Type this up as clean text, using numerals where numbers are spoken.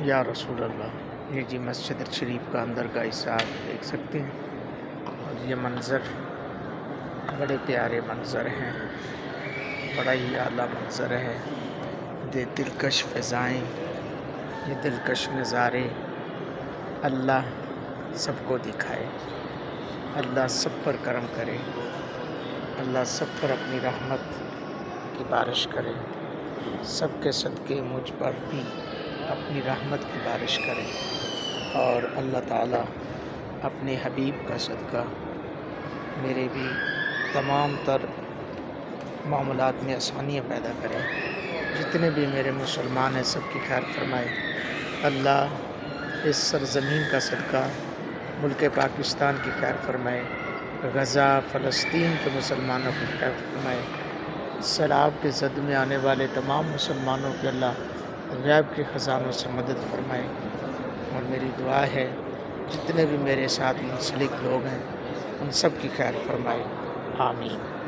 یا رسول اللہ۔ یہ جی مسجد شریف کا اندر کا حصہ آپ دیکھ سکتے ہیں، اور یہ منظر بڑے پیارے منظر ہیں، بڑا ہی اعلیٰ منظر ہے۔ یہ دلکش فضائیں، یہ دلکش نظارے اللہ سب کو دکھائے، اللہ سب پر کرم کرے، اللہ سب پر اپنی رحمت کی بارش کرے، سب کے صدقے مجھ پر بھی اپنی رحمت کی بارش کرے، اور اللہ تعالیٰ اپنے حبیب کا صدقہ میرے بھی تمام تر معاملات میں آسانیاں پیدا کرے۔ جتنے بھی میرے مسلمان ہیں سب کی خیر فرمائے۔ اللہ اس سرزمین کا صدقہ ملک پاکستان کی خیر فرمائے، غزہ فلسطین کے مسلمانوں کی خیر فرمائے، سیلاب کے زد میں آنے والے تمام مسلمانوں کے اللہ غیب کے خزانوں سے مدد فرمائے۔ اور میری دعا ہے جتنے بھی میرے ساتھ منسلک لوگ ہیں ان سب کی خیر فرمائے، آمین۔